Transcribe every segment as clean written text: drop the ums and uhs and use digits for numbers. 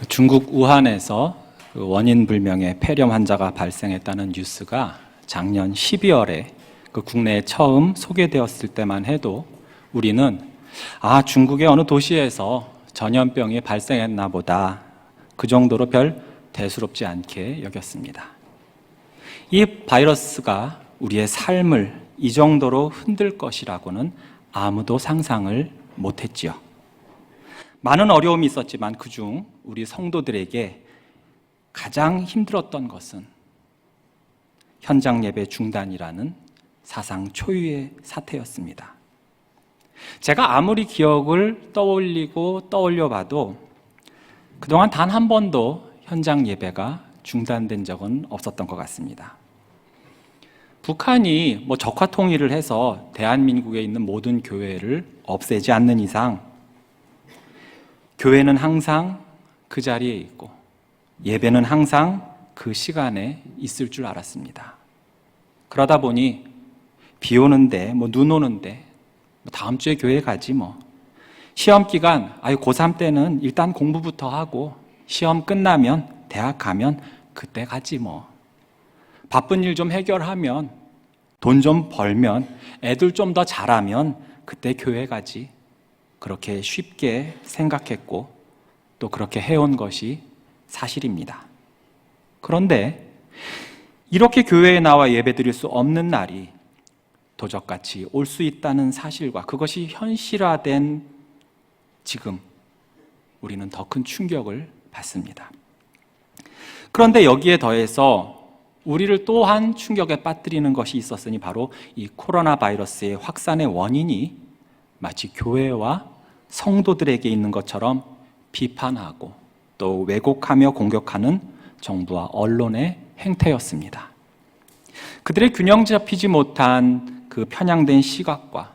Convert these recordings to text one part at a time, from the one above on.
중국 우한에서 원인 불명의 폐렴 환자가 발생했다는 뉴스가 작년 12월에 국내에 처음 소개되었을 때만 해도 우리는 중국의 어느 도시에서 전염병이 발생했나 보다, 그 정도로 별 대수롭지 않게 여겼습니다. 이 바이러스가 우리의 삶을 이 정도로 흔들 것이라고는 아무도 상상을 못했지요. 많은 어려움이 있었지만 그중 우리 성도들에게 가장 힘들었던 것은 현장 예배 중단이라는 사상 초유의 사태였습니다. 제가 아무리 기억을 떠올려 봐도 그동안 단 한 번도 현장 예배가 중단된 적은 없었던 것 같습니다. 북한이 적화 통일을 해서 대한민국에 있는 모든 교회를 없애지 않는 이상 교회는 항상 그 자리에 있고 예배는 항상 그 시간에 있을 줄 알았습니다. 그러다 보니 비 오는데 눈 오는데 다음 주에 교회 가지 시험 기간 고3 때는 일단 공부부터 하고 시험 끝나면 대학 가면 그때 가지 바쁜 일 좀 해결하면 돈 좀 벌면 애들 좀 더 잘하면 그때 교회 가지, 그렇게 쉽게 생각했고 또 그렇게 해온 것이 사실입니다. 그런데 이렇게 교회에 나와 예배드릴 수 없는 날이 도적같이 올 수 있다는 사실과 그것이 현실화된 지금 우리는 더 큰 충격을 받습니다. 그런데 여기에 더해서 우리를 또한 충격에 빠뜨리는 것이 있었으니 바로 이 코로나 바이러스의 확산의 원인이 마치 교회와 성도들에게 있는 것처럼 비판하고 또 왜곡하며 공격하는 정부와 언론의 행태였습니다. 그들의 균형 잡히지 못한 그 편향된 시각과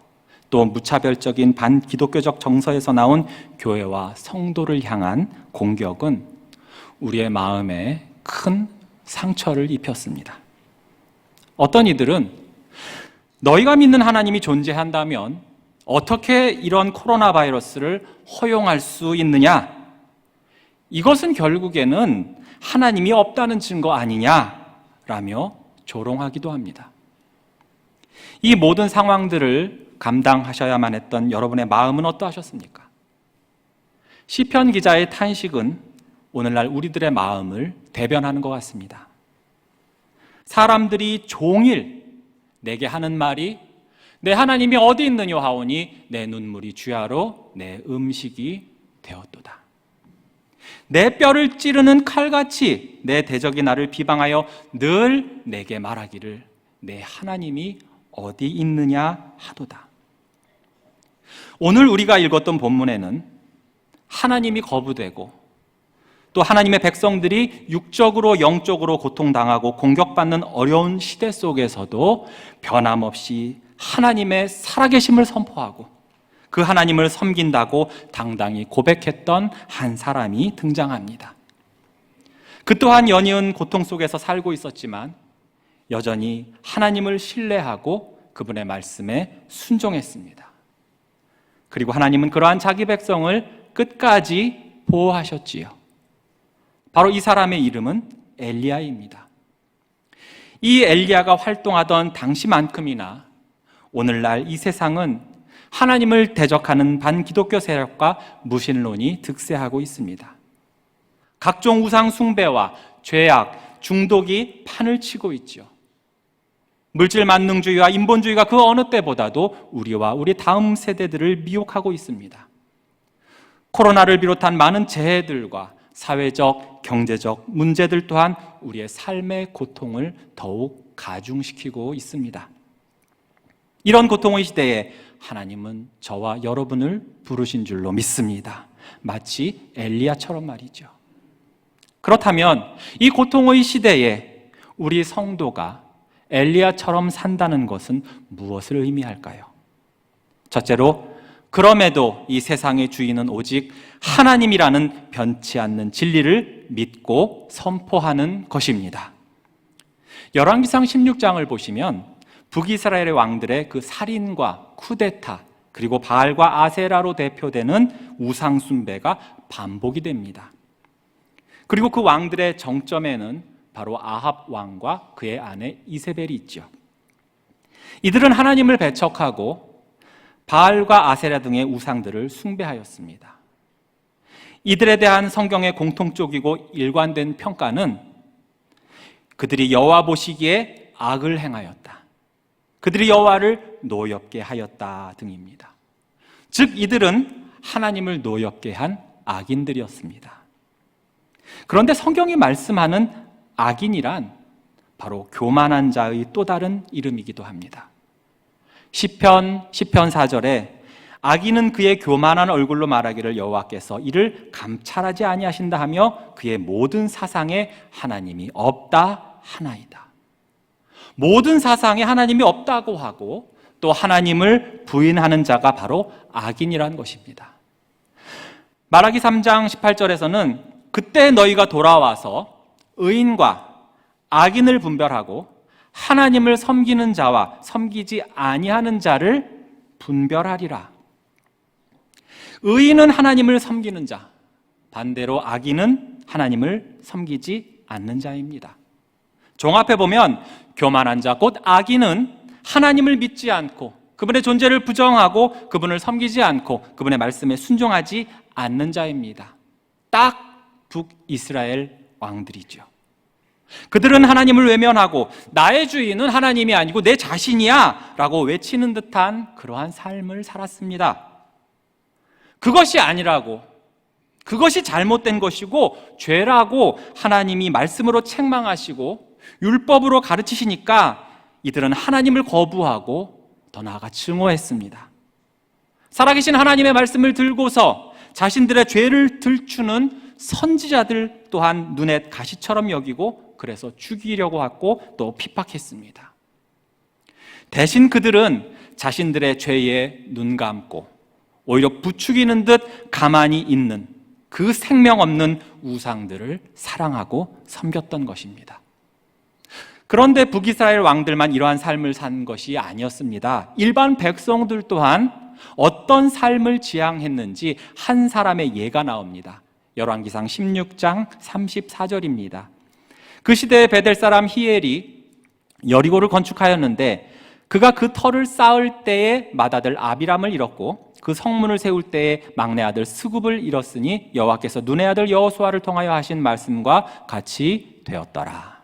또 무차별적인 반기독교적 정서에서 나온 교회와 성도를 향한 공격은 우리의 마음에 큰 상처를 입혔습니다. 어떤 이들은 너희가 믿는 하나님이 존재한다면 어떻게 이런 코로나 바이러스를 허용할 수 있느냐? 이것은 결국에는 하나님이 없다는 증거 아니냐라며 조롱하기도 합니다. 이 모든 상황들을 감당하셔야만 했던 여러분의 마음은 어떠하셨습니까? 시편 기자의 탄식은 오늘날 우리들의 마음을 대변하는 것 같습니다. 사람들이 종일 내게 하는 말이 내 하나님이 어디 있느냐 하오니 내 눈물이 주야로 내 음식이 되었도다. 내 뼈를 찌르는 칼같이 내 대적이 나를 비방하여 늘 내게 말하기를 내 하나님이 어디 있느냐 하도다. 오늘 우리가 읽었던 본문에는 하나님이 거부되고 또 하나님의 백성들이 육적으로 영적으로 고통당하고 공격받는 어려운 시대 속에서도 변함없이 하나님의 살아계심을 선포하고 그 하나님을 섬긴다고 당당히 고백했던 한 사람이 등장합니다. 그 또한 연이은 고통 속에서 살고 있었지만 여전히 하나님을 신뢰하고 그분의 말씀에 순종했습니다. 그리고 하나님은 그러한 자기 백성을 끝까지 보호하셨지요. 바로 이 사람의 이름은 엘리야입니다. 이 엘리야가 활동하던 당시만큼이나 오늘날 이 세상은 하나님을 대적하는 반기독교 세력과 무신론이 득세하고 있습니다. 각종 우상 숭배와 죄악, 중독이 판을 치고 있죠. 물질 만능주의와 인본주의가 그 어느 때보다도 우리와 우리 다음 세대들을 미혹하고 있습니다. 코로나를 비롯한 많은 재해들과 사회적, 경제적 문제들 또한 우리의 삶의 고통을 더욱 가중시키고 있습니다. 이런 고통의 시대에 하나님은 저와 여러분을 부르신 줄로 믿습니다. 마치 엘리야처럼 말이죠. 그렇다면 이 고통의 시대에 우리 성도가 엘리야처럼 산다는 것은 무엇을 의미할까요? 첫째로, 그럼에도 이 세상의 주인은 오직 하나님이라는 변치 않는 진리를 믿고 선포하는 것입니다. 열왕기상 16장을 보시면 북이스라엘의 왕들의 그 살인과 쿠데타 그리고 바알과 아세라로 대표되는 우상 숭배가 반복이 됩니다. 그리고 그 왕들의 정점에는 바로 아합 왕과 그의 아내 이세벨이 있죠. 이들은 하나님을 배척하고 바알과 아세라 등의 우상들을 숭배하였습니다. 이들에 대한 성경의 공통적이고 일관된 평가는 그들이 여호와 보시기에 악을 행하였다, 그들이 여호와를 노엽게 하였다 등입니다. 즉 이들은 하나님을 노엽게 한 악인들이었습니다. 그런데 성경이 말씀하는 악인이란 바로 교만한 자의 또 다른 이름이기도 합니다. 시편 4절에 악인은 그의 교만한 얼굴로 말하기를 여호와께서 이를 감찰하지 아니하신다 하며 그의 모든 사상에 하나님이 없다 하나이다. 모든 사상에 하나님이 없다고 하고 또 하나님을 부인하는 자가 바로 악인이라는 것입니다. 말라기 3장 18절에서는 그때 너희가 돌아와서 의인과 악인을 분별하고 하나님을 섬기는 자와 섬기지 아니하는 자를 분별하리라. 의인은 하나님을 섬기는 자, 반대로 악인은 하나님을 섬기지 않는 자입니다. 종합해 보면 교만한 자, 곧 악인은 하나님을 믿지 않고 그분의 존재를 부정하고 그분을 섬기지 않고 그분의 말씀에 순종하지 않는 자입니다. 딱 북이스라엘 왕들이죠. 그들은 하나님을 외면하고 나의 주인은 하나님이 아니고 내 자신이야 라고 외치는 듯한 그러한 삶을 살았습니다. 그것이 아니라고, 그것이 잘못된 것이고 죄라고 하나님이 말씀으로 책망하시고 율법으로 가르치시니까 이들은 하나님을 거부하고 더 나아가 증오했습니다. 살아계신 하나님의 말씀을 들고서 자신들의 죄를 들추는 선지자들 또한 눈에 가시처럼 여기고 그래서 죽이려고 했고 또 핍박했습니다. 대신 그들은 자신들의 죄에 눈 감고 오히려 부추기는 듯 가만히 있는 그 생명 없는 우상들을 사랑하고 섬겼던 것입니다. 그런데 북이스라엘 왕들만 이러한 삶을 산 것이 아니었습니다. 일반 백성들 또한 어떤 삶을 지향했는지 한 사람의 예가 나옵니다. 열왕기상 16장 34절입니다. 그 시대에 베델 사람 히엘이 여리고를 건축하였는데 그가 그 터를 쌓을 때에 맏아들 아비람을 잃었고 그 성문을 세울 때에 막내 아들 스굽을 잃었으니 여호와께서 눈의 아들 여호수아를 통하여 하신 말씀과 같이 되었더라.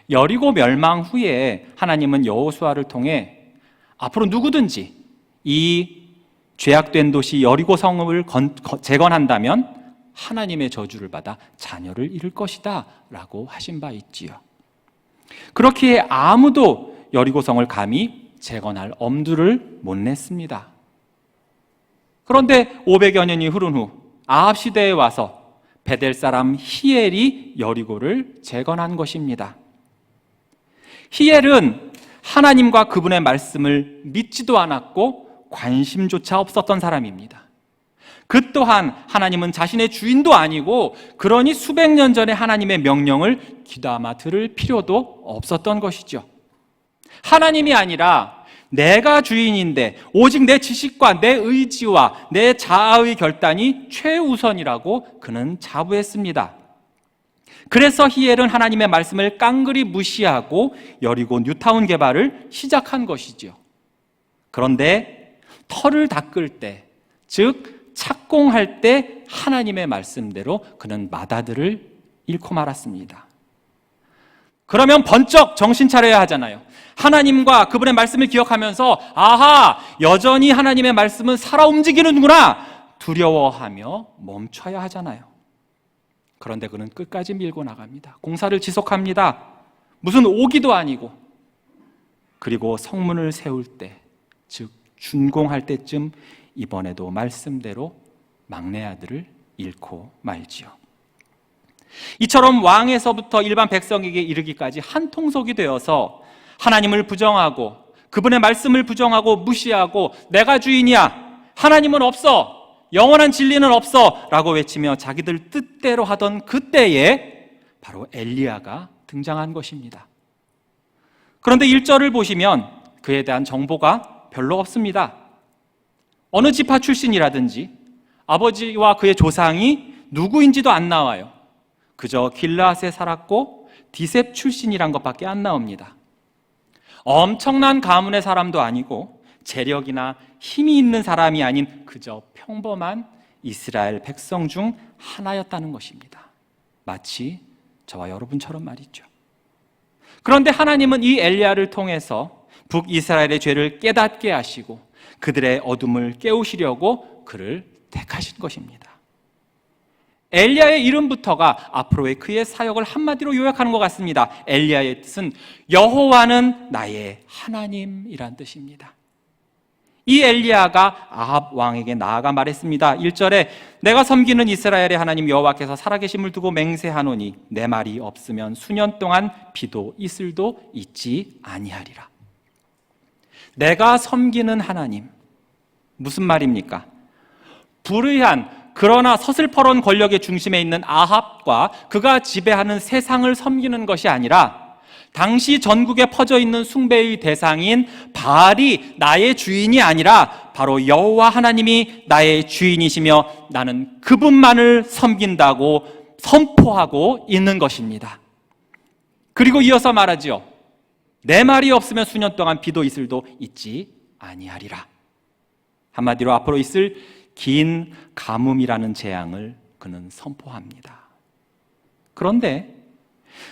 여리고 멸망 후에 하나님은 여호수아를 통해 앞으로 누구든지 이 죄악된 도시 여리고 성읍을 재건한다면 하나님의 저주를 받아 자녀를 잃을 것이다 라고 하신 바 있지요. 그렇기에 아무도 여리고성을 감히 재건할 엄두를 못 냈습니다. 그런데 500여 년이 흐른 후 아합 시대에 와서 베델 사람 히엘이 여리고를 재건한 것입니다. 히엘은 하나님과 그분의 말씀을 믿지도 않았고 관심조차 없었던 사람입니다. 그 또한 하나님은 자신의 주인도 아니고 그러니 수백 년 전에 하나님의 명령을 귀담아 들을 필요도 없었던 것이죠. 하나님이 아니라 내가 주인인데 오직 내 지식과 내 의지와 내 자아의 결단이 최우선이라고 그는 자부했습니다. 그래서 히엘은 하나님의 말씀을 깡그리 무시하고 여리고 뉴타운 개발을 시작한 것이죠. 그런데 터를 닦을 때, 즉 착공할 때 하나님의 말씀대로 그는 맏아들을 잃고 말았습니다. 그러면 번쩍 정신 차려야 하잖아요. 하나님과 그분의 말씀을 기억하면서 아하, 여전히 하나님의 말씀은 살아 움직이는구나 두려워하며 멈춰야 하잖아요. 그런데 그는 끝까지 밀고 나갑니다. 공사를 지속합니다. 무슨 오기도 아니고. 그리고 성문을 세울 때, 즉 준공할 때쯤 이번에도 말씀대로 막내 아들을 잃고 말지요. 이처럼 왕에서부터 일반 백성에게 이르기까지 한 통속이 되어서 하나님을 부정하고 그분의 말씀을 부정하고 무시하고 내가 주인이야, 하나님은 없어, 영원한 진리는 없어 라고 외치며 자기들 뜻대로 하던 그때에 바로 엘리야가 등장한 것입니다. 그런데 1절을 보시면 그에 대한 정보가 별로 없습니다. 어느 지파 출신이라든지 아버지와 그의 조상이 누구인지도 안 나와요. 그저 길르앗에 살았고 디셉 출신이란 것밖에 안 나옵니다. 엄청난 가문의 사람도 아니고 재력이나 힘이 있는 사람이 아닌 그저 평범한 이스라엘 백성 중 하나였다는 것입니다. 마치 저와 여러분처럼 말이죠. 그런데 하나님은 이 엘리야를 통해서 북이스라엘의 죄를 깨닫게 하시고 그들의 어둠을 깨우시려고 그를 택하신 것입니다. 엘리야의 이름부터가 앞으로의 그의 사역을 한마디로 요약하는 것 같습니다. 엘리야의 뜻은 여호와는 나의 하나님이란 뜻입니다. 이 엘리야가 아합 왕에게 나아가 말했습니다. 1절에 내가 섬기는 이스라엘의 하나님 여호와께서 살아계심을 두고 맹세하노니 내 말이 없으면 수년 동안 비도 이슬도 있지 아니하리라. 내가 섬기는 하나님, 무슨 말입니까? 불의한 그러나 서슬퍼런 권력의 중심에 있는 아합과 그가 지배하는 세상을 섬기는 것이 아니라 당시 전국에 퍼져 있는 숭배의 대상인 바알이 나의 주인이 아니라 바로 여호와 하나님이 나의 주인이시며 나는 그분만을 섬긴다고 선포하고 있는 것입니다. 그리고 이어서 말하지요. 내 말이 없으면 수년 동안 비도 이슬도 있지 아니하리라. 한마디로 앞으로 있을 긴 가뭄이라는 재앙을 그는 선포합니다. 그런데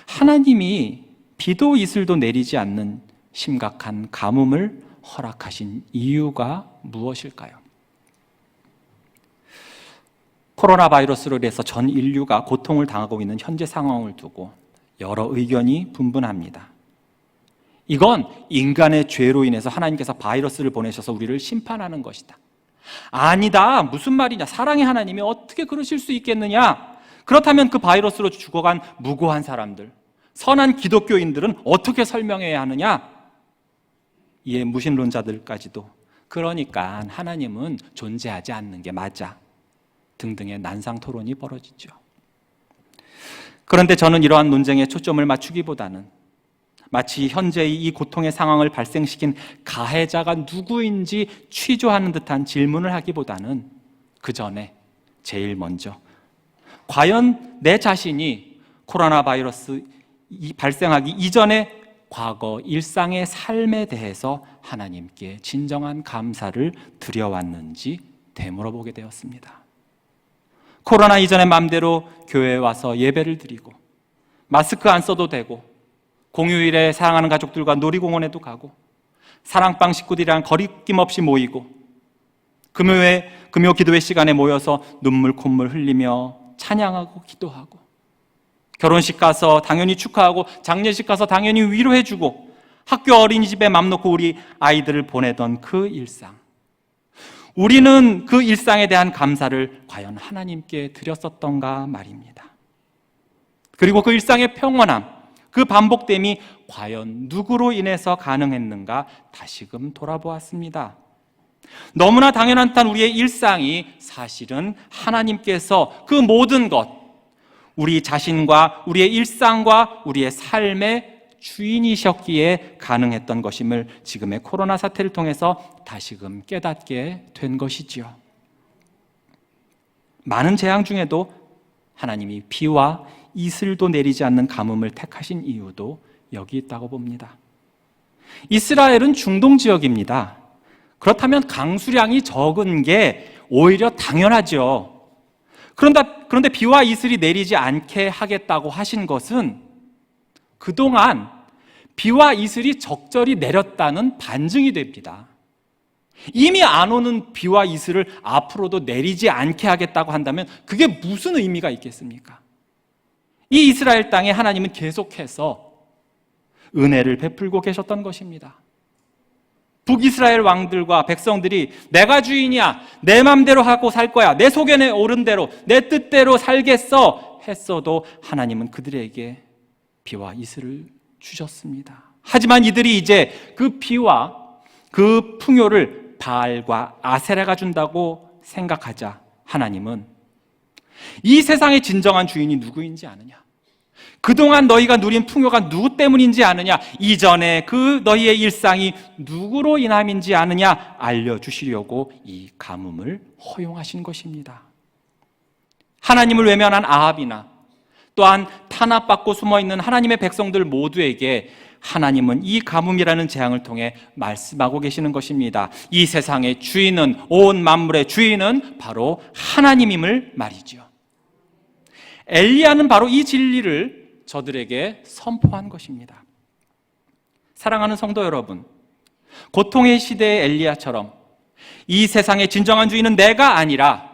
하나님이 비도 이슬도 내리지 않는 심각한 가뭄을 허락하신 이유가 무엇일까요? 코로나 바이러스로 인해서 전 인류가 고통을 당하고 있는 현재 상황을 두고 여러 의견이 분분합니다. 이건 인간의 죄로 인해서 하나님께서 바이러스를 보내셔서 우리를 심판하는 것이다. 아니다. 무슨 말이냐. 사랑의 하나님이 어떻게 그러실 수 있겠느냐. 그렇다면 그 바이러스로 죽어간 무고한 사람들, 선한 기독교인들은 어떻게 설명해야 하느냐? 이에 무신론자들까지도 그러니까 하나님은 존재하지 않는 게 맞아 등등의 난상 토론이 벌어지죠. 그런데 저는 이러한 논쟁에 초점을 맞추기보다는 마치 현재의 이 고통의 상황을 발생시킨 가해자가 누구인지 취조하는 듯한 질문을 하기보다는 그 전에 제일 먼저 과연 내 자신이 코로나 바이러스 발생하기 이전에 과거 일상의 삶에 대해서 하나님께 진정한 감사를 드려왔는지 되물어보게 되었습니다. 코로나 이전에 마음대로 교회에 와서 예배를 드리고 마스크 안 써도 되고 공휴일에 사랑하는 가족들과 놀이공원에도 가고 사랑방 식구들이랑 거리낌 없이 모이고 금요 기도회 시간에 모여서 눈물 콧물 흘리며 찬양하고 기도하고 결혼식 가서 당연히 축하하고 장례식 가서 당연히 위로해주고 학교 어린이집에 맘 놓고 우리 아이들을 보내던 그 일상, 우리는 그 일상에 대한 감사를 과연 하나님께 드렸었던가 말입니다. 그리고 그 일상의 평온함, 그 반복됨이 과연 누구로 인해서 가능했는가 다시금 돌아보았습니다. 너무나 당연한 듯한 우리의 일상이 사실은 하나님께서 그 모든 것, 우리 자신과 우리의 일상과 우리의 삶의 주인이셨기에 가능했던 것임을 지금의 코로나 사태를 통해서 다시금 깨닫게 된 것이지요. 많은 재앙 중에도 하나님이 비와 이슬도 내리지 않는 가뭄을 택하신 이유도 여기 있다고 봅니다. 이스라엘은 중동 지역입니다. 그렇다면 강수량이 적은 게 오히려 당연하죠. 그런데 비와 이슬이 내리지 않게 하겠다고 하신 것은 그동안 비와 이슬이 적절히 내렸다는 반증이 됩니다. 이미 안 오는 비와 이슬을 앞으로도 내리지 않게 하겠다고 한다면 그게 무슨 의미가 있겠습니까? 이 이스라엘 땅에 하나님은 계속해서 은혜를 베풀고 계셨던 것입니다. 북이스라엘 왕들과 백성들이 내가 주인이야, 내 맘대로 하고 살 거야, 내 속에 오른 대로, 내 뜻대로 살겠어 했어도 하나님은 그들에게 비와 이슬을 주셨습니다. 하지만 이들이 이제 그 비와 그 풍요를 바알과 아세라가 준다고 생각하자 하나님은 이 세상의 진정한 주인이 누구인지 아느냐? 그동안 너희가 누린 풍요가 누구 때문인지 아느냐? 이전에 그 너희의 일상이 누구로 인함인지 아느냐? 알려주시려고 이 가뭄을 허용하신 것입니다. 하나님을 외면한 아합이나 또한 탄압받고 숨어있는 하나님의 백성들 모두에게 하나님은 이 가뭄이라는 재앙을 통해 말씀하고 계시는 것입니다. 이 세상의 주인은, 온 만물의 주인은 바로 하나님임을 말이죠. 엘리야는 바로 이 진리를 저들에게 선포한 것입니다. 사랑하는 성도 여러분, 고통의 시대의 엘리야처럼 이 세상의 진정한 주인은 내가 아니라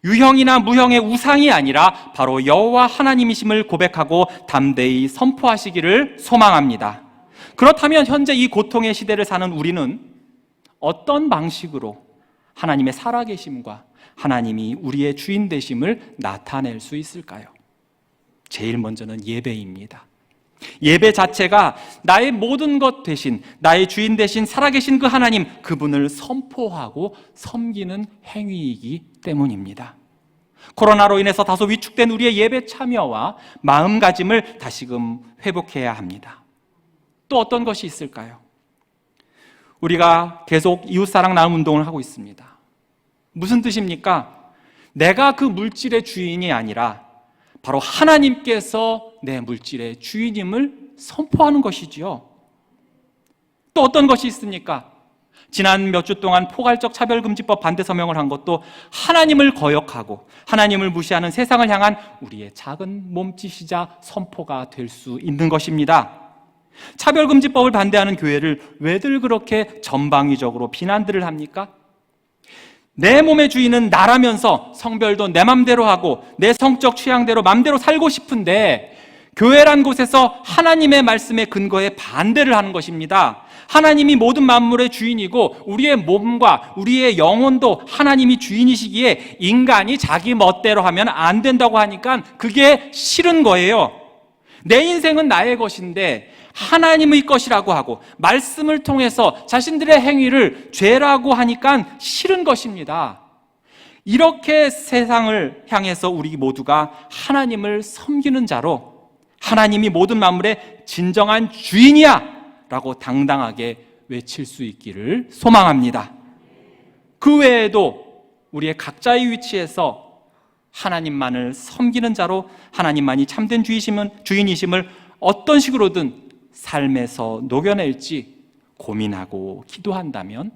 유형이나 무형의 우상이 아니라 바로 여호와 하나님이심을 고백하고 담대히 선포하시기를 소망합니다. 그렇다면 현재 이 고통의 시대를 사는 우리는 어떤 방식으로 하나님의 살아계심과 하나님이 우리의 주인 되심을 나타낼 수 있을까요? 제일 먼저는 예배입니다. 예배 자체가 나의 모든 것 대신, 나의 주인 대신 살아계신 그 하나님, 그분을 선포하고 섬기는 행위이기 때문입니다. 코로나로 인해서 다소 위축된 우리의 예배 참여와 마음가짐을 다시금 회복해야 합니다. 또 어떤 것이 있을까요? 우리가 계속 이웃사랑 나눔 운동을 하고 있습니다. 무슨 뜻입니까? 내가 그 물질의 주인이 아니라 바로 하나님께서 내 물질의 주인임을 선포하는 것이지요. 또 어떤 것이 있습니까? 지난 몇 주 동안 포괄적 차별금지법 반대 서명을 한 것도 하나님을 거역하고 하나님을 무시하는 세상을 향한 우리의 작은 몸짓이자 선포가 될 수 있는 것입니다. 차별금지법을 반대하는 교회를 왜들 그렇게 전방위적으로 비난들을 합니까? 내 몸의 주인은 나라면서 성별도 내 맘대로 하고 내 성적 취향대로 맘대로 살고 싶은데 교회란 곳에서 하나님의 말씀에 근거해 반대를 하는 것입니다. 하나님이 모든 만물의 주인이고 우리의 몸과 우리의 영혼도 하나님이 주인이시기에 인간이 자기 멋대로 하면 안 된다고 하니까 그게 싫은 거예요. 내 인생은 나의 것인데 하나님의 것이라고 하고 말씀을 통해서 자신들의 행위를 죄라고 하니까 싫은 것입니다. 이렇게 세상을 향해서 우리 모두가 하나님을 섬기는 자로 하나님이 모든 만물의 진정한 주인이야 라고 당당하게 외칠 수 있기를 소망합니다. 그 외에도 우리의 각자의 위치에서 하나님만을 섬기는 자로 하나님만이 참된 주인이심을 어떤 식으로든 삶에서 녹여낼지 고민하고 기도한다면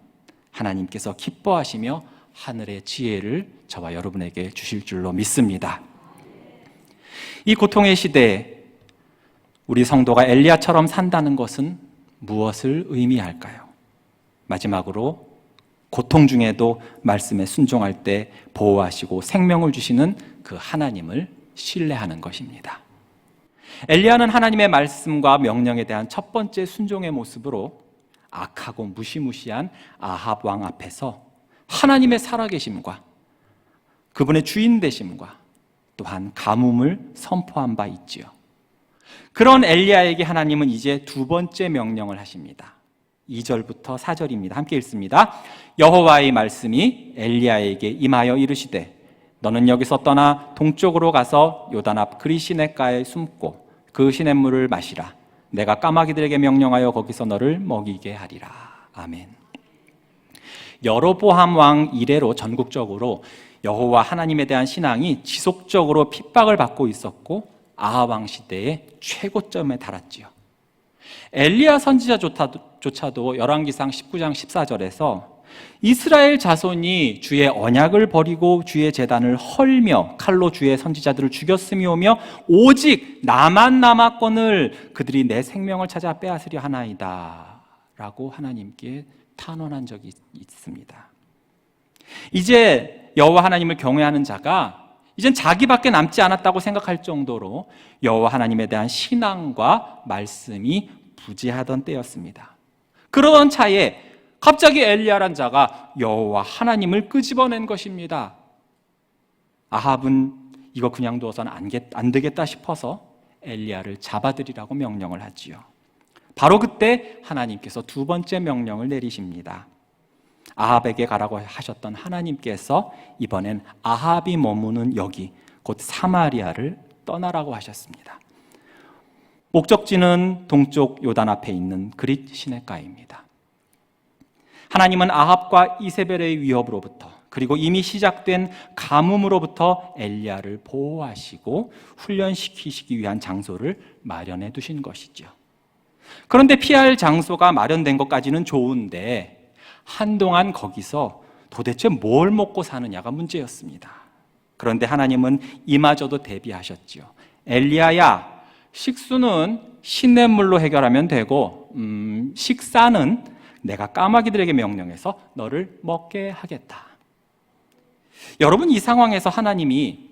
하나님께서 기뻐하시며 하늘의 지혜를 저와 여러분에게 주실 줄로 믿습니다. 이 고통의 시대에 우리 성도가 엘리야처럼 산다는 것은 무엇을 의미할까요? 마지막으로 고통 중에도 말씀에 순종할 때 보호하시고 생명을 주시는 그 하나님을 신뢰하는 것입니다. 엘리야는 하나님의 말씀과 명령에 대한 첫 번째 순종의 모습으로 악하고 무시무시한 아합 왕 앞에서 하나님의 살아계심과 그분의 주인 되심과 또한 가뭄을 선포한 바 있지요. 그런 엘리야에게 하나님은 이제 두 번째 명령을 하십니다. 2절부터 4절입니다. 함께 읽습니다. 여호와의 말씀이 엘리야에게 임하여 이르시되 너는 여기서 떠나 동쪽으로 가서 요단 앞 그리시네가에 숨고 그 시냇물을 마시라. 내가 까마귀들에게 명령하여 거기서 너를 먹이게 하리라. 아멘. 여로보암 왕 이래로 전국적으로 여호와 하나님에 대한 신앙이 지속적으로 핍박을 받고 있었고 아합 왕 시대의 최고점에 달았지요. 엘리야 선지자조차도 열왕기상 19장 14절에서 이스라엘 자손이 주의 언약을 버리고 주의 제단을 헐며 칼로 주의 선지자들을 죽였음이오며 오직 나만 남았거늘 그들이 내 생명을 찾아 빼앗으려 하나이다 라고 하나님께 탄원한 적이 있습니다. 이제 여호와 하나님을 경외하는 자가 이젠 자기밖에 남지 않았다고 생각할 정도로 여호와 하나님에 대한 신앙과 말씀이 부재하던 때였습니다. 그러던 차에 갑자기 엘리야란 자가 여호와 하나님을 끄집어낸 것입니다. 아합은 이거 그냥 두어서는 안 되겠다 싶어서 엘리야를 잡아들이라고 명령을 하지요. 바로 그때 하나님께서 두 번째 명령을 내리십니다. 아합에게 가라고 하셨던 하나님께서 이번엔 아합이 머무는 여기 곧 사마리아를 떠나라고 하셨습니다. 목적지는 동쪽 요단 앞에 있는 그릿 시내가입니다. 하나님은 아합과 이세벨의 위협으로부터 그리고 이미 시작된 가뭄으로부터 엘리야를 보호하시고 훈련시키시기 위한 장소를 마련해 두신 것이죠. 그런데 피할 장소가 마련된 것까지는 좋은데 한동안 거기서 도대체 뭘 먹고 사느냐가 문제였습니다. 그런데 하나님은 이마저도 대비하셨죠. 엘리야야, 식수는 시냇물로 해결하면 되고 식사는 내가 까마귀들에게 명령해서 너를 먹게 하겠다. 여러분, 이 상황에서 하나님이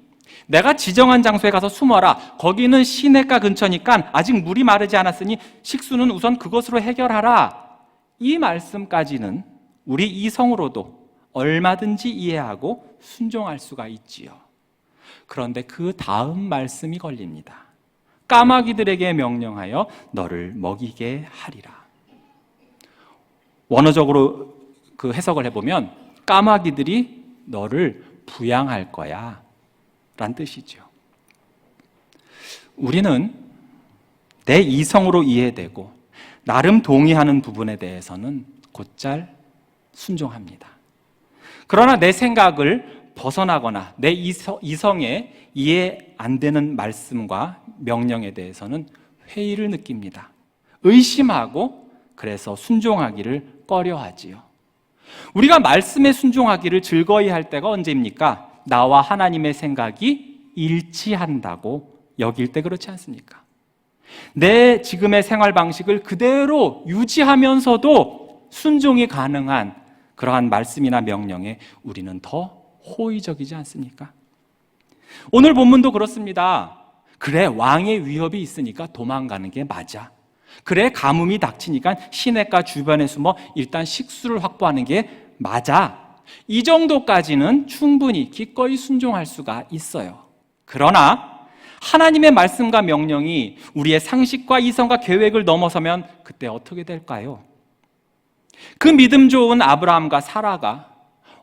내가 지정한 장소에 가서 숨어라, 거기는 시냇가 근처니까 아직 물이 마르지 않았으니 식수는 우선 그것으로 해결하라, 이 말씀까지는 우리 이성으로도 얼마든지 이해하고 순종할 수가 있지요. 그런데 그 다음 말씀이 걸립니다. 까마귀들에게 명령하여 너를 먹이게 하리라. 원어적으로 그 해석을 해보면 까마귀들이 너를 부양할 거야 란 뜻이죠. 우리는 내 이성으로 이해되고 나름 동의하는 부분에 대해서는 곧잘 순종합니다. 그러나 내 생각을 벗어나거나 내 이성에 이해 안 되는 말씀과 명령에 대해서는 회의를 느낍니다. 의심하고 그래서 순종하기를 꺼려하지요. 우리가 말씀에 순종하기를 즐거이 할 때가 언제입니까? 나와 하나님의 생각이 일치한다고 여길 때, 그렇지 않습니까? 내 지금의 생활 방식을 그대로 유지하면서도 순종이 가능한 그러한 말씀이나 명령에 우리는 더 호의적이지 않습니까? 오늘 본문도 그렇습니다. 그래, 왕의 위협이 있으니까 도망가는 게 맞아. 그래, 가뭄이 닥치니까 시냇가 주변에 숨어 일단 식수를 확보하는 게 맞아. 이 정도까지는 충분히 기꺼이 순종할 수가 있어요. 그러나 하나님의 말씀과 명령이 우리의 상식과 이성과 계획을 넘어서면 그때 어떻게 될까요? 그 믿음 좋은 아브라함과 사라가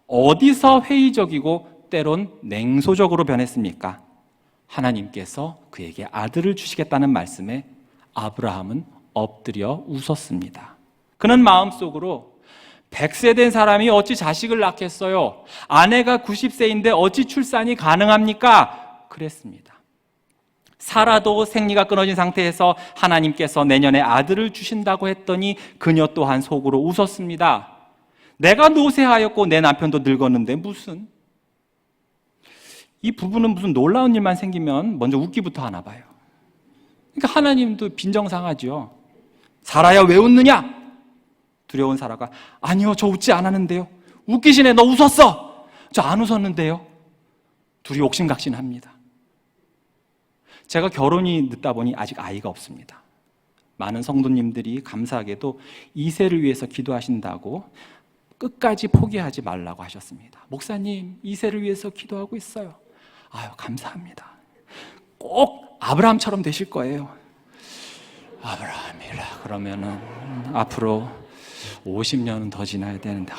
어디서 회의적이고 때론 냉소적으로 변했습니까? 하나님께서 그에게 아들을 주시겠다는 말씀에 아브라함은 엎드려 웃었습니다. 그는 마음속으로 100세 된 사람이 어찌 자식을 낳겠어요? 아내가 90세인데 어찌 출산이 가능합니까? 그랬습니다. 사라도 생리가 끊어진 상태에서 하나님께서 내년에 아들을 주신다고 했더니 그녀 또한 속으로 웃었습니다. 내가 노쇠하였고 내 남편도 늙었는데 무슨? 이 부부는 무슨 놀라운 일만 생기면 먼저 웃기부터 하나 봐요. 그러니까 하나님도 빈정상하죠. 사라야, 왜 웃느냐? 두려운 사라가 아니요, 저 웃지 않았는데요. 웃기시네, 너 웃었어. 저 안 웃었는데요. 둘이 옥신각신합니다. 제가 결혼이 늦다 보니 아직 아이가 없습니다. 많은 성도님들이 감사하게도 2세를 위해서 기도하신다고 끝까지 포기하지 말라고 하셨습니다. 목사님, 2세를 위해서 기도하고 있어요. 아유, 감사합니다. 꼭 아브라함처럼 되실 거예요. 아브라함이라 그러면은 앞으로 50년은 더 지나야 되는데,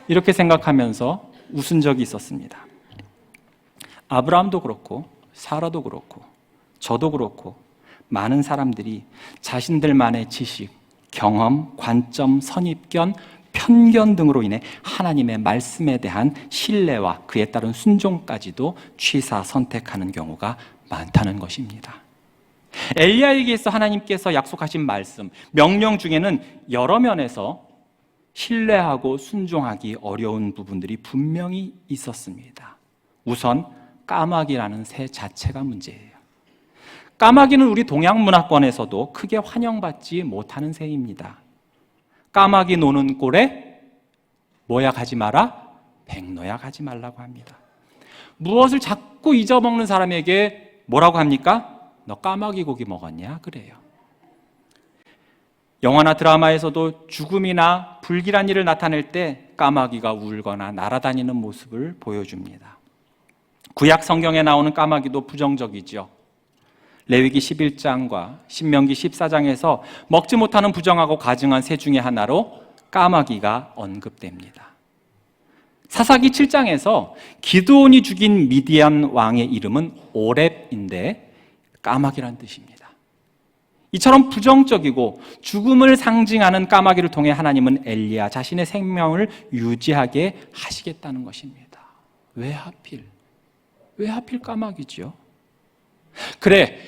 이렇게 생각하면서 웃은 적이 있었습니다. 아브라함도 그렇고 사라도 그렇고 저도 그렇고 많은 사람들이 자신들만의 지식, 경험, 관점, 선입견, 편견 등으로 인해 하나님의 말씀에 대한 신뢰와 그에 따른 순종까지도 취사 선택하는 경우가 많다는 것입니다. 엘리야에게서 하나님께서 약속하신 말씀, 명령 중에는 여러 면에서 신뢰하고 순종하기 어려운 부분들이 분명히 있었습니다. 우선 까마귀라는 새 자체가 문제예요. 까마귀는 우리 동양 문화권에서도 크게 환영받지 못하는 새입니다. 까마귀 노는 꼴에 뭐야 가지 마라? 백노야 가지 말라고 합니다. 무엇을 자꾸 잊어먹는 사람에게 뭐라고 합니까? 너 까마귀 고기 먹었냐? 그래요. 영화나 드라마에서도 죽음이나 불길한 일을 나타낼 때 까마귀가 울거나 날아다니는 모습을 보여줍니다. 구약 성경에 나오는 까마귀도 부정적이죠. 레위기 11장과 신명기 14장에서 먹지 못하는 부정하고 가증한 새 중에 하나로 까마귀가 언급됩니다. 사사기 7장에서 기드온이 죽인 미디안 왕의 이름은 오렙인데 까마귀란 뜻입니다. 이처럼 부정적이고 죽음을 상징하는 까마귀를 통해 하나님은 엘리야 자신의 생명을 유지하게 하시겠다는 것입니다. 왜 하필 까마귀지요? 그래,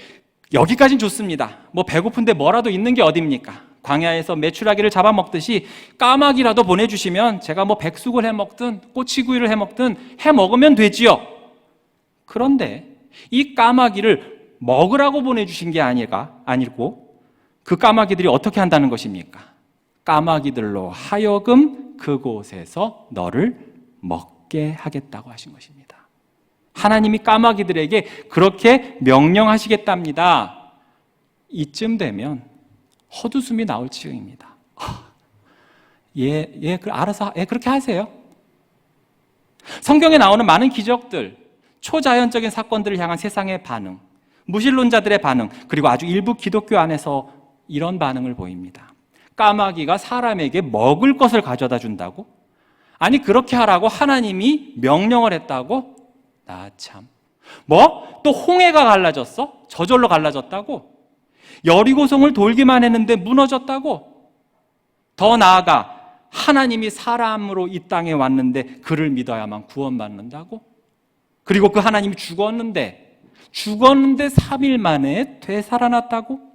여기까진 좋습니다. 뭐 배고픈데 뭐라도 있는 게 어딥니까? 광야에서 메추라기를 잡아먹듯이 까마귀라도 보내주시면 제가 뭐 백숙을 해먹든 꼬치구이를 해먹든 해먹으면 되지요. 그런데 이 까마귀를 먹으라고 보내주신 게 아니고 그 까마귀들이 어떻게 한다는 것입니까? 까마귀들로 하여금 그곳에서 너를 먹게 하겠다고 하신 것입니다. 하나님이 까마귀들에게 그렇게 명령하시겠답니다. 이쯤 되면 헛웃음이 나올 지경입니다. 알아서 그렇게 하세요. 성경에 나오는 많은 기적들, 초자연적인 사건들을 향한 세상의 반응, 무신론자들의 반응, 그리고 아주 일부 기독교 안에서 이런 반응을 보입니다. 까마귀가 사람에게 먹을 것을 가져다 준다고? 아니, 그렇게 하라고 하나님이 명령을 했다고? 나 참. 뭐? 또 홍해가 갈라졌어? 저절로 갈라졌다고? 여리고성을 돌기만 했는데 무너졌다고? 더 나아가 하나님이 사람으로 이 땅에 왔는데 그를 믿어야만 구원받는다고? 그리고 그 하나님이 죽었는데 3일 만에 되살아났다고?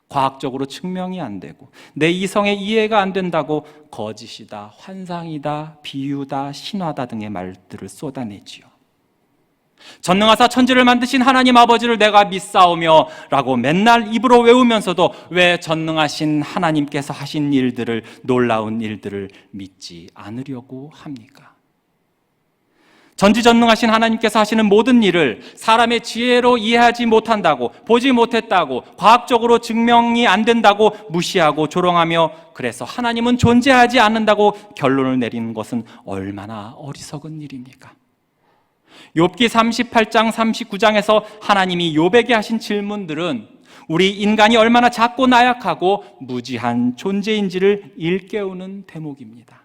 과학적으로 증명이 안 되고 내 이성에 이해가 안 된다고 거짓이다, 환상이다, 비유다, 신화다 등의 말들을 쏟아내지요. 전능하사 천지를 만드신 하나님 아버지를 내가 믿사오며 라고 맨날 입으로 외우면서도 왜 전능하신 하나님께서 하신 일들을, 놀라운 일들을 믿지 않으려고 합니까? 전지전능하신 하나님께서 하시는 모든 일을 사람의 지혜로 이해하지 못한다고, 보지 못했다고, 과학적으로 증명이 안 된다고 무시하고 조롱하며 그래서 하나님은 존재하지 않는다고 결론을 내리는 것은 얼마나 어리석은 일입니까? 욥기 38장 39장에서 하나님이 욥에게 하신 질문들은 우리 인간이 얼마나 작고 나약하고 무지한 존재인지를 일깨우는 대목입니다.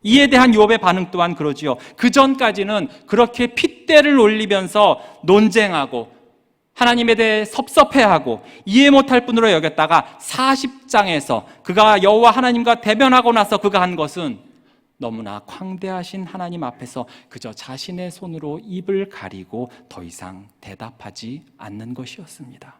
이에 대한 욥의 반응 또한 그러지요. 그 전까지는 그렇게 핏대를 올리면서 논쟁하고 하나님에 대해 섭섭해하고 이해 못할 뿐으로 여겼다가 40장에서 그가 여호와 하나님과 대면하고 나서 그가 한 것은 너무나 광대하신 하나님 앞에서 그저 자신의 손으로 입을 가리고 더 이상 대답하지 않는 것이었습니다.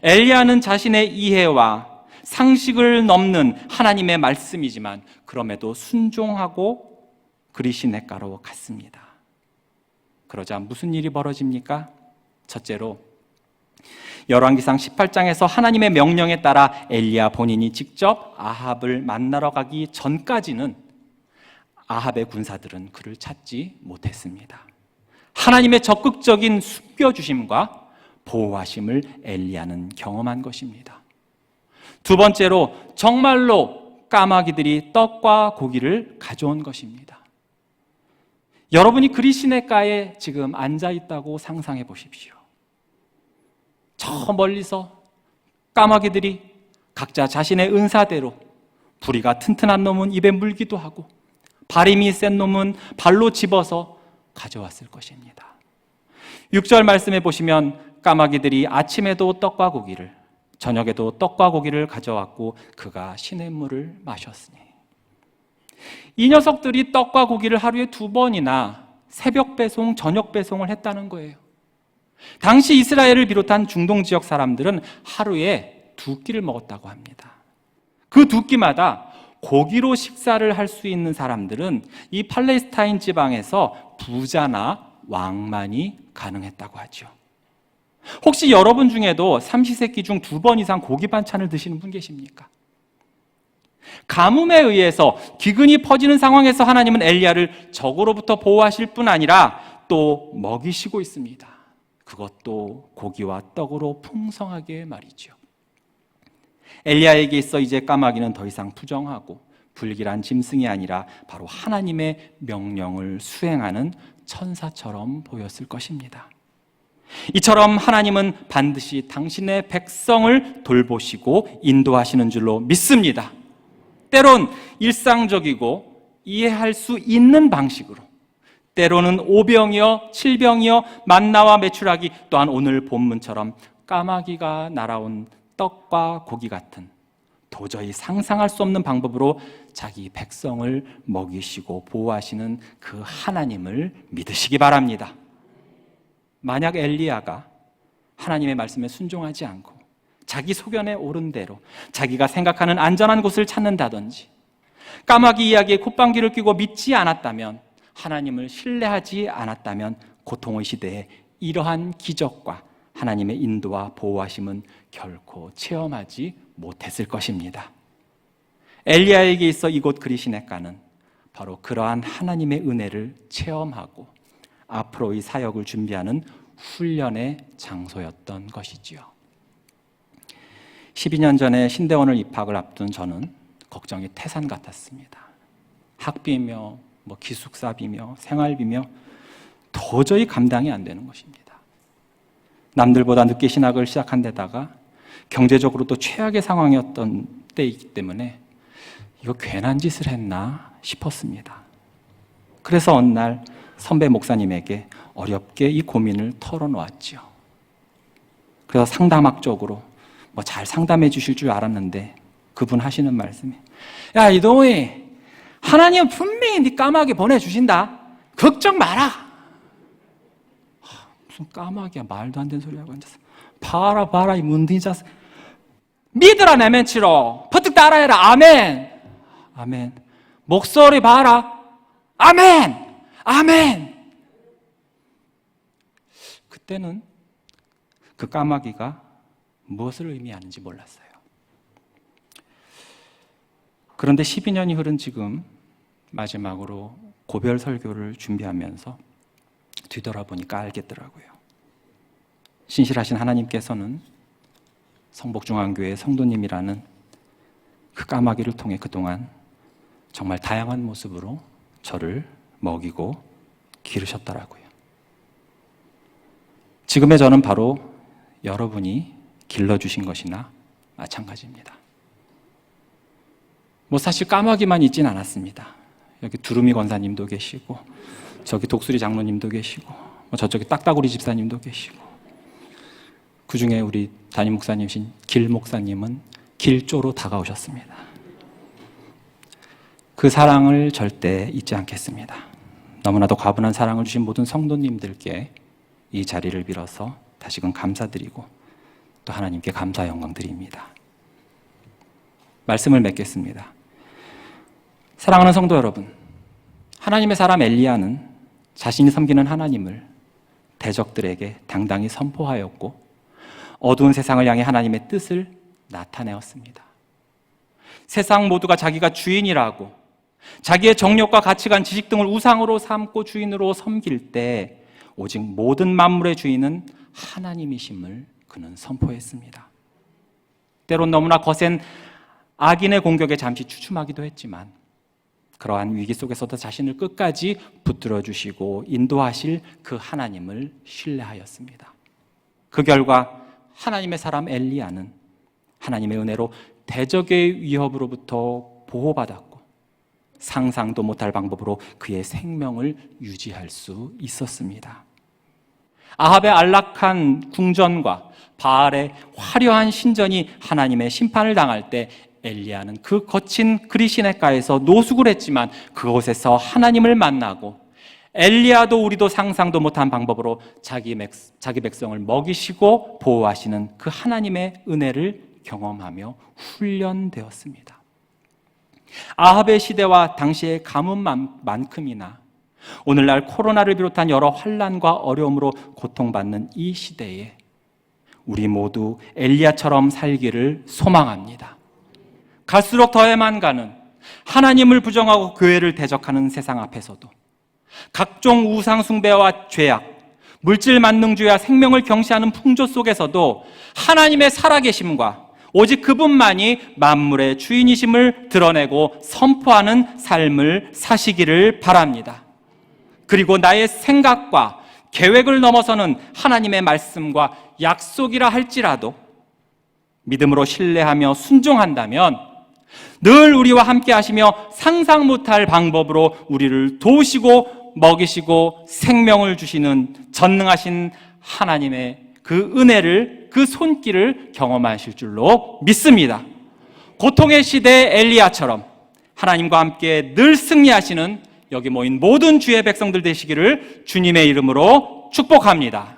엘리야는 자신의 이해와 상식을 넘는 하나님의 말씀이지만 그럼에도 순종하고 그리 시냇가로 갔습니다. 그러자 무슨 일이 벌어집니까? 첫째로 열왕기상 18장에서 하나님의 명령에 따라 엘리야 본인이 직접 아합을 만나러 가기 전까지는 아합의 군사들은 그를 찾지 못했습니다. 하나님의 적극적인 숨겨주심과 보호하심을 엘리야는 경험한 것입니다. 두 번째로 정말로 까마귀들이 떡과 고기를 가져온 것입니다. 여러분이 그리 시냇가에 지금 앉아 있다고 상상해 보십시오. 저 멀리서 까마귀들이 각자 자신의 은사대로 부리가 튼튼한 놈은 입에 물기도 하고 발힘이 센 놈은 발로 집어서 가져왔을 것입니다. 6절 말씀에 보시면 까마귀들이 아침에도 떡과 고기를 저녁에도 떡과 고기를 가져왔고 그가 시냇물을 마셨으니 이 녀석들이 떡과 고기를 하루에 2번이나 새벽 배송, 저녁 배송을 했다는 거예요. 당시 이스라엘을 비롯한 중동 지역 사람들은 하루에 2끼를 먹었다고 합니다. 그 2끼마다 고기로 식사를 할 수 있는 사람들은 이 팔레스타인 지방에서 부자나 왕만이 가능했다고 하죠. 혹시 여러분 중에도 삼시세끼 중 2번 이상 고기 반찬을 드시는 분 계십니까? 가뭄에 의해서 기근이 퍼지는 상황에서 하나님은 엘리야를 적으로부터 보호하실 뿐 아니라 또 먹이시고 있습니다. 그것도 고기와 떡으로 풍성하게 말이죠. 엘리야에게 있어 이제 까마귀는 더 이상 부정하고 불길한 짐승이 아니라 바로 하나님의 명령을 수행하는 천사처럼 보였을 것입니다. 이처럼 하나님은 반드시 당신의 백성을 돌보시고 인도하시는 줄로 믿습니다. 때론 일상적이고 이해할 수 있는 방식으로 때로는 오병이어 칠병이어 만나와 메추라기, 또한 오늘 본문처럼 까마귀가 날아온 떡과 고기 같은 도저히 상상할 수 없는 방법으로 자기 백성을 먹이시고 보호하시는 그 하나님을 믿으시기 바랍니다. 만약 엘리야가 하나님의 말씀에 순종하지 않고 자기 소견에 옳은 대로 자기가 생각하는 안전한 곳을 찾는다든지 까마귀 이야기에 콧방귀를 뀌고 믿지 않았다면, 하나님을 신뢰하지 않았다면 고통의 시대에 이러한 기적과 하나님의 인도와 보호하심은 결코 체험하지 못했을 것입니다. 엘리야에게 있어 이곳 그리시네가는 바로 그러한 하나님의 은혜를 체험하고 앞으로의 사역을 준비하는 훈련의 장소였던 것이지요. 12년 전에 신대원을 입학을 앞둔 저는 걱정이 태산 같았습니다. 학비며 기숙사비며 생활비며 도저히 감당이 안 되는 것입니다. 남들보다 늦게 신학을 시작한 데다가 경제적으로 또 최악의 상황이었던 때이기 때문에 이거 괜한 짓을 했나 싶었습니다. 그래서 어느 날 선배 목사님에게 어렵게 이 고민을 털어놓았죠. 그래서 상담학적으로 잘 상담해 주실 줄 알았는데 그분 하시는 말씀이, 야 이동희, 하나님은 분명히 네 까마귀 보내주신다. 걱정 마라. 무슨 까마귀야, 말도 안 되는 소리 하고 앉았어. 봐라 이 문둥이 자식. 믿으라 내면치로 퍼뜩 따라해라. 아멘. 아멘. 목소리 봐라. 아멘. 아멘. 그때는 그 까마귀가 무엇을 의미하는지 몰랐어요. 그런데 12년이 흐른 지금 마지막으로 고별 설교를 준비하면서 뒤돌아보니까 알겠더라고요. 신실하신 하나님께서는 성복중앙교회 성도님이라는 그 까마귀를 통해 그동안 정말 다양한 모습으로 저를 먹이고 기르셨더라고요. 지금의 저는 바로 여러분이 길러주신 것이나 마찬가지입니다. 사실 까마귀만 있진 않았습니다. 여기 두루미 권사님도 계시고, 저기 독수리 장로님도 계시고, 저쪽에 딱따구리 집사님도 계시고, 그 중에 우리 담임 목사님이신 길 목사님은 길조로 다가오셨습니다. 그 사랑을 절대 잊지 않겠습니다. 너무나도 과분한 사랑을 주신 모든 성도님들께 이 자리를 빌어서 다시금 감사드리고 또 하나님께 감사 영광 드립니다. 말씀을 맺겠습니다. 사랑하는 성도 여러분, 하나님의 사람 엘리야는 자신이 섬기는 하나님을 대적들에게 당당히 선포하였고 어두운 세상을 향해 하나님의 뜻을 나타내었습니다. 세상 모두가 자기가 주인이라고 자기의 정욕과 가치관, 지식 등을 우상으로 삼고 주인으로 섬길 때 오직 모든 만물의 주인은 하나님이심을 그는 선포했습니다. 때론 너무나 거센 악인의 공격에 잠시 주춤하기도 했지만 그러한 위기 속에서도 자신을 끝까지 붙들어 주시고 인도하실 그 하나님을 신뢰하였습니다. 그 결과 하나님의 사람 엘리야는 하나님의 은혜로 대적의 위협으로부터 보호받았고 상상도 못할 방법으로 그의 생명을 유지할 수 있었습니다. 아합의 안락한 궁전과 바알의 화려한 신전이 하나님의 심판을 당할 때 엘리야는 그 거친 그리시네가에서 노숙을 했지만 그곳에서 하나님을 만나고 엘리야도 우리도 상상도 못한 방법으로 자기 백성을 먹이시고 보호하시는 그 하나님의 은혜를 경험하며 훈련되었습니다. 아합의 시대와 당시의 가뭄만큼이나 오늘날 코로나를 비롯한 여러 환난과 어려움으로 고통받는 이 시대에 우리 모두 엘리야처럼 살기를 소망합니다. 갈수록 더해만 가는 하나님을 부정하고 교회를 대적하는 세상 앞에서도 각종 우상 숭배와 죄악, 물질 만능주의와 생명을 경시하는 풍조 속에서도 하나님의 살아계심과 오직 그분만이 만물의 주인이심을 드러내고 선포하는 삶을 사시기를 바랍니다. 그리고 나의 생각과 계획을 넘어서는 하나님의 말씀과 약속이라 할지라도 믿음으로 신뢰하며 순종한다면 늘 우리와 함께 하시며 상상 못할 방법으로 우리를 도우시고 먹이시고 생명을 주시는 전능하신 하나님의 그 은혜를, 그 손길을 경험하실 줄로 믿습니다. 고통의 시대 엘리야처럼 하나님과 함께 늘 승리하시는 여기 모인 모든 주의 백성들 되시기를 주님의 이름으로 축복합니다.